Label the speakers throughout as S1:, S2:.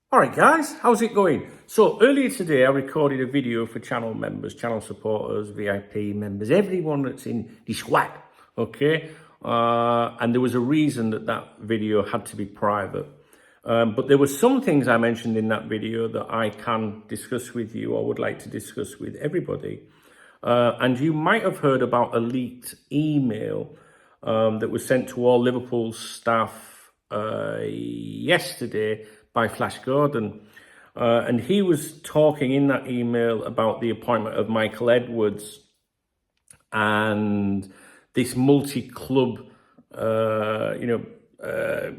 S1: All right, guys, how's it going? So earlier today, I recorded a video for channel members, channel supporters, VIP members, everyone that's in the squad, okay? And there was a reason that video had to be private. But there were some things I mentioned in that video that I can discuss with you or would like to discuss with everybody. And you might have heard about a leaked email that was sent to all Liverpool staff yesterday by Flash Gordon. And he was talking in that email about the appointment of Michael Edwards and this multi-club,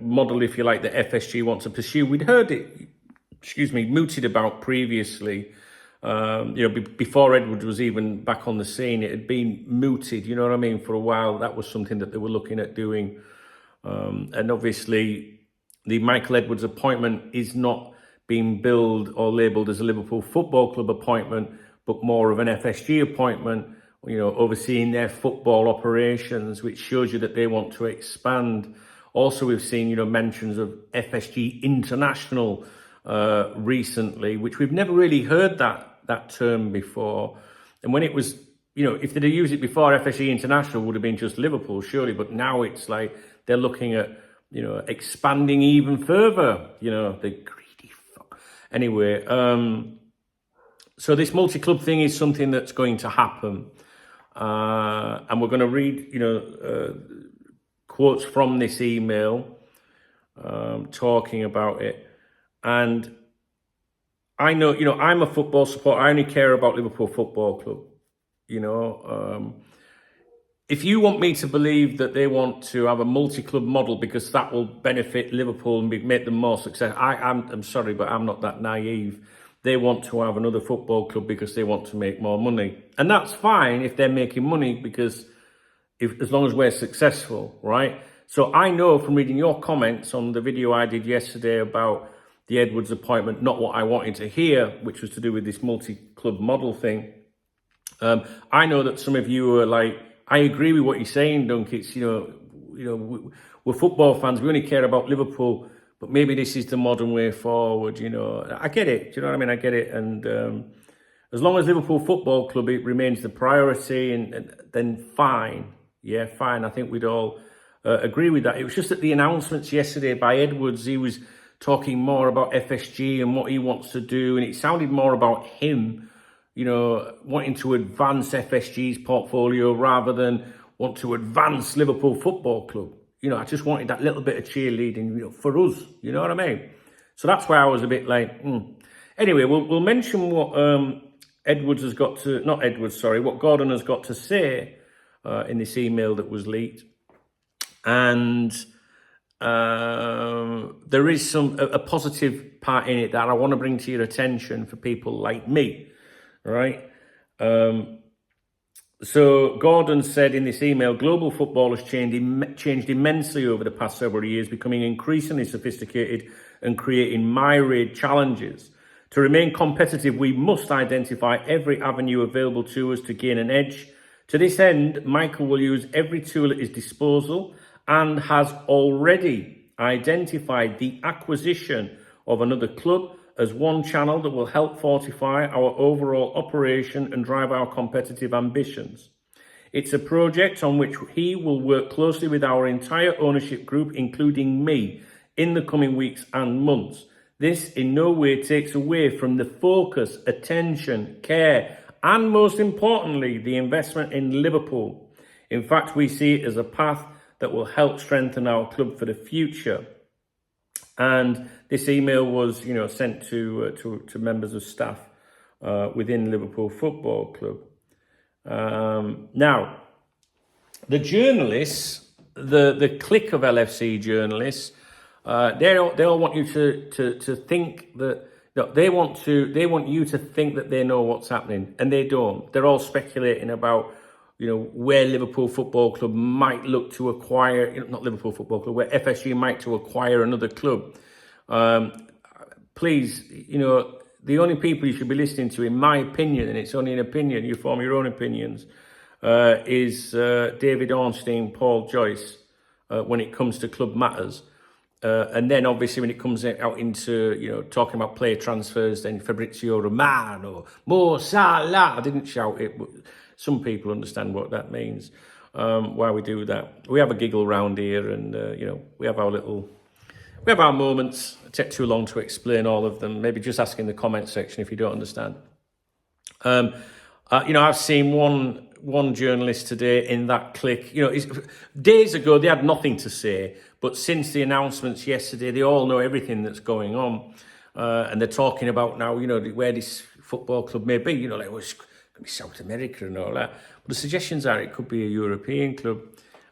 S1: model, if you like, that FSG wants to pursue. We'd heard it, mooted about previously. Before Edwards was even back on the scene, it had been mooted, you know what I mean, for a while. That was something that they were looking at doing. And obviously, the Michael Edwards appointment is not being billed or labelled as a Liverpool Football Club appointment, but more of an FSG appointment, overseeing their football operations, which shows you that they want to expand. Also, we've seen, mentions of FSG International recently, which we've never really heard that term before. And when it was, if they'd have used it before, FSG International would have been just Liverpool, surely. But now it's like they're looking at, expanding even further, the greedy fuck. Anyway, so this multi-club thing is something that's going to happen. And we're going to read, quotes from this email talking about it. And I know, I'm a football supporter. I only care about Liverpool Football Club, If you want me to believe that they want to have a multi-club model because that will benefit Liverpool and make them more successful, I'm sorry, but I'm not that naive. They want to have another football club because they want to make more money. And that's fine if they're making money because as long as we're successful, right? So I know from reading your comments on the video I did yesterday about the Edwards appointment, not what I wanted to hear, which was to do with this multi-club model thing. I know that some of you are like, I agree with what you're saying, Dunk. It's, we're football fans. We only care about Liverpool, but maybe this is the modern way forward, I get it. Do you know what I mean? I get it. And as long as Liverpool Football Club, it remains the priority, and then fine. Yeah, fine. I think we'd all agree with that. It was just at the announcements yesterday by Edwards, he was talking more about FSG and what he wants to do. And it sounded more about him, wanting to advance FSG's portfolio rather than want to advance Liverpool Football Club. I just wanted that little bit of cheerleading, for us. You know what I mean? So that's why I was a bit like, Anyway, we'll mention what what Gordon has got to say in this email that was leaked. And there is a positive part in it that I want to bring to your attention for people like me. Right. So Gordon said in this email, global football has changed immensely over the past several years, becoming increasingly sophisticated and creating myriad challenges. To remain competitive, we must identify every avenue available to us to gain an edge. To this end, Michael will use every tool at his disposal and has already identified the acquisition of another club as one channel that will help fortify our overall operation and drive our competitive ambitions. It's a project on which he will work closely with our entire ownership group, including me, in the coming weeks and months. This in no way takes away from the focus, attention, care, and most importantly, the investment in Liverpool. In fact, we see it as a path that will help strengthen our club for the future. And this email was, sent to members of staff within Liverpool Football Club. Now, the journalists, the clique of LFC journalists, they all want you to think that they want you to think that they know what's happening, and they don't. They're all speculating about where Liverpool Football Club might look to acquire, not Liverpool Football Club, where FSG might to acquire another club. Please, the only people you should be listening to, in my opinion, and it's only an opinion, you form your own opinions, is David Ornstein, Paul Joyce, when it comes to club matters. And then obviously when it comes out into, talking about player transfers, then Fabrizio Romano, Mo Salah, I didn't shout it, but some people understand what that means, why we do that. We have a giggle round here and, we have our moments. It takes too long to explain all of them. Maybe just ask in the comment section if you don't understand. I've seen one journalist today in that click. Days ago they had nothing to say, but since the announcements yesterday, they all know everything that's going on, and they're talking about now, where this football club may be. Like it's going to be South America and all that. But the suggestions are it could be a European club.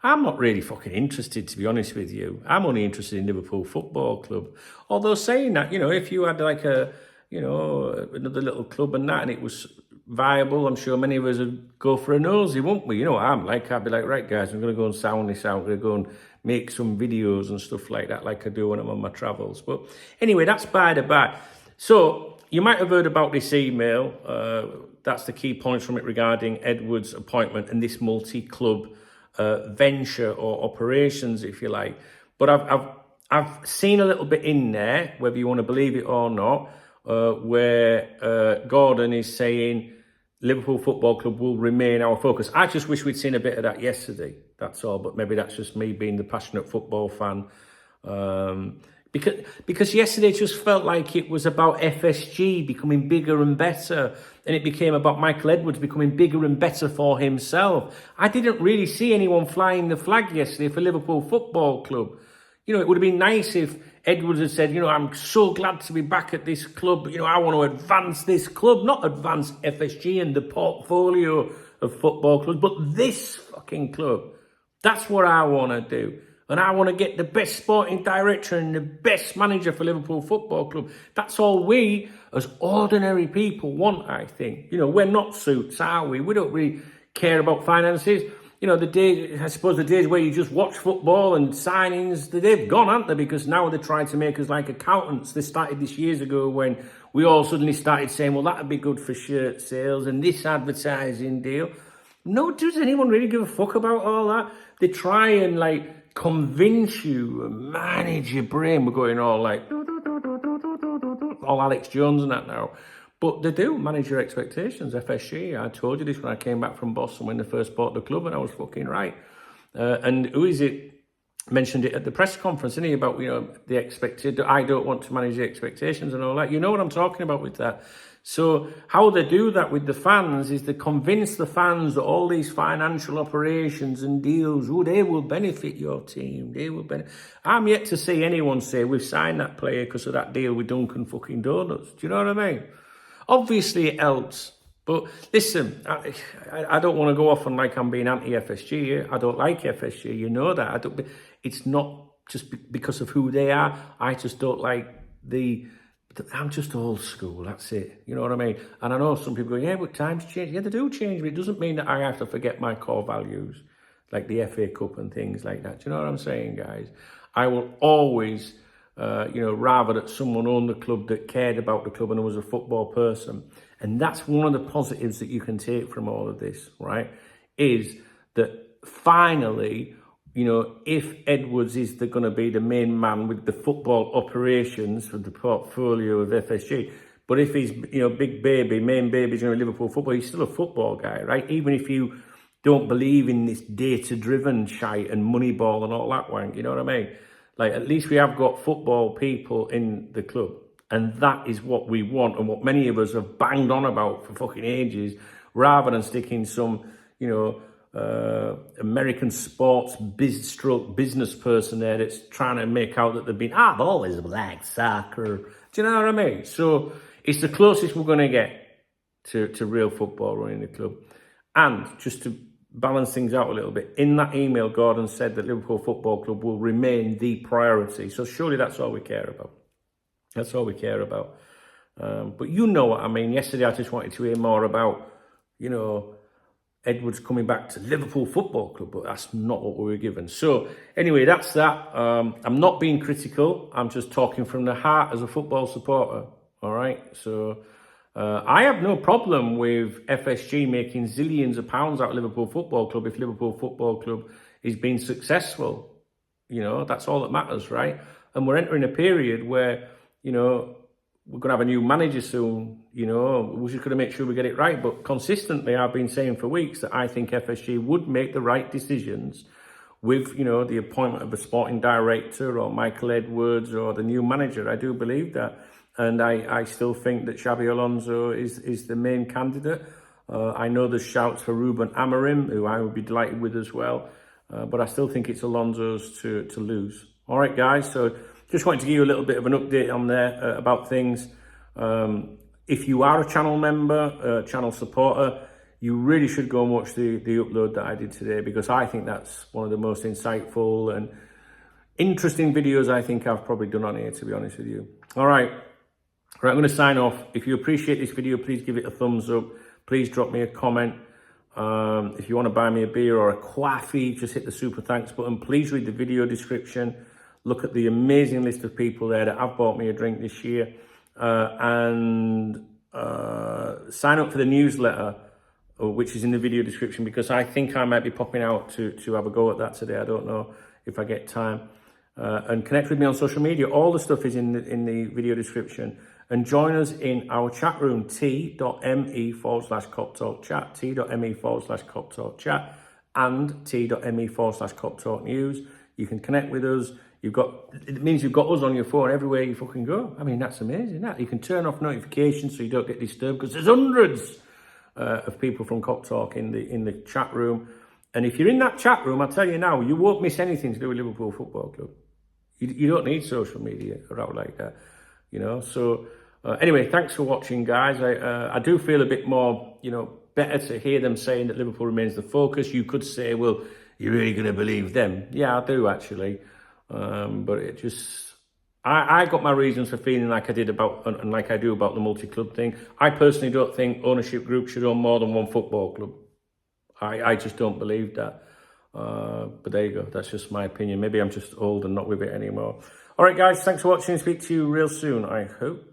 S1: I'm not really fucking interested, to be honest with you. I'm only interested in Liverpool Football Club. Although saying that, if you had like another little club and that, and it was viable, I'm sure many of us would go for a nosy, won't we? You know what I'm like. I'd be like, right, guys, I'm going to go and sound this out. I'm going to go and make some videos and stuff like that, like I do when I'm on my travels. But anyway, that's by the by. So you might have heard about this email. That's the key points from it regarding Edwards' appointment and this multi-club venture or operations, if you like. But I've seen a little bit in there, whether you want to believe it or not, where Gordon is saying Liverpool Football Club will remain our focus. I just wish we'd seen a bit of that yesterday, that's all. But maybe that's just me being the passionate football fan. Because yesterday it just felt like it was about FSG becoming bigger and better, and it became about Michael Edwards becoming bigger and better for himself. I didn't really see anyone flying the flag yesterday for Liverpool Football Club. It would have been nice if Edwards had said, I'm so glad to be back at this club. I want to advance this club, not advance FSG and the portfolio of football clubs, but this fucking club. That's what I want to do. And I want to get the best sporting director and the best manager for Liverpool Football Club. That's all we, as ordinary people, want, I think. We're not suits, are we? We don't really care about finances. The days where you just watch football and signings, they've gone, aren't they? Because now they're trying to make us like accountants. They started this years ago when we all suddenly started saying, well, that'd be good for shirt sales and this advertising deal. No, does anyone really give a fuck about all that? They try and convince you and manage your brain. We're going all all Alex Jones and that now. But they do manage your expectations, FSG. I told you this when I came back from Boston when they first bought the club, and I was fucking right. And who is it mentioned it at the press conference, didn't he, about, the expected, I don't want to manage the expectations and all that. You know what I'm talking about with that. So how they do that with the fans is they convince the fans that all these financial operations and deals, they will benefit your team. They will benefit. I'm yet to see anyone say we've signed that player because of that deal with Dunkin' fucking Donuts. Do you know what I mean? Obviously it helps. But listen, I don't want to go off on like I'm being anti-FSG here. I don't like FSG. You know that. It's not just because of who they are. I just don't like I'm just old school, that's it. You know what I mean? And I know some people go, yeah, but times change. Yeah, they do change, but it doesn't mean that I have to forget my core values, like the FA Cup and things like that. Do you know what I'm saying, guys? I will always, rather that someone owned the club that cared about the club and was a football person. And that's one of the positives that you can take from all of this, right? Is that finally, if Edwards is going to be the main man with the football operations for the portfolio of FSG, but if he's, main baby's going to Liverpool football, he's still a football guy, right? Even if you don't believe in this data-driven shite and Moneyball and all that wank, you know what I mean? Like, at least we have got football people in the club. And that is what we want and what many of us have banged on about for fucking ages, rather than sticking some, American sports business person there that's trying to make out that they've been, I've always liked soccer. Do you know what I mean? So it's the closest we're going to get to real football running the club. And just to balance things out a little bit, in that email, Gordon said that Liverpool Football Club will remain the priority. So surely that's all we care about. That's all we care about. But you know what I mean. Yesterday I just wanted to hear more about, Edwards coming back to Liverpool Football Club, but that's not what we were given. So anyway, that's that. I'm not being critical. I'm just talking from the heart as a football supporter. All right. So I have no problem with FSG making zillions of pounds out of Liverpool Football Club if Liverpool Football Club is being successful. That's all that matters, right? And we're entering a period where, you know, we're going to have a new manager soon, you know, we're just going to make sure we get it right. But consistently, I've been saying for weeks that I think FSG would make the right decisions with, you know, the appointment of a sporting director or Michael Edwards or the new manager. I do believe that. And I still think that Xabi Alonso is the main candidate. I know there's shouts for Ruben Amorim, who I would be delighted with as well. But I still think it's Alonso's to lose. All right, guys. So just wanted to give you a little bit of an update on there about things. If you are a channel member, channel supporter, you really should go and watch the upload that I did today, because I think that's one of the most insightful and interesting videos I think I've probably done on here, to be honest with you. All right. Right, I'm going to sign off. If you appreciate this video, please give it a thumbs up. Please drop me a comment. If you want to buy me a beer or a coffee, just hit the super thanks button. Please read the video description. Look at the amazing list of people there that have bought me a drink this year. And sign up for the newsletter, which is in the video description, because I think I might be popping out to have a go at that today. I don't know if I get time. And connect with me on social media. All the stuff is in the video description. And join us in our chat room, t.me/CopTalkChat, t.me/CopTalkChat, and t.me/CopTalkNews. You can connect with us. It means you've got us on your phone everywhere you fucking go. I mean, that's amazing, isn't that? You can turn off notifications so you don't get disturbed, because there's hundreds of people from Cop Talk in the chat room. And if you're in that chat room, I'll tell you now, you won't miss anything to do with Liverpool Football Club. You don't need social media around like that, you know. So anyway, thanks for watching, guys. I do feel a bit more, you know, better to hear them saying that Liverpool remains the focus. You could say, well, you're really going to believe them? Yeah, I do actually. But it just, I got my reasons for feeling like I did about, and like I do about the multi-club thing. I personally don't think ownership groups should own more than one football club. I just don't believe that. But there you go. That's just my opinion. Maybe I'm just old and not with it anymore. All right, guys. Thanks for watching. Speak to you real soon, I hope.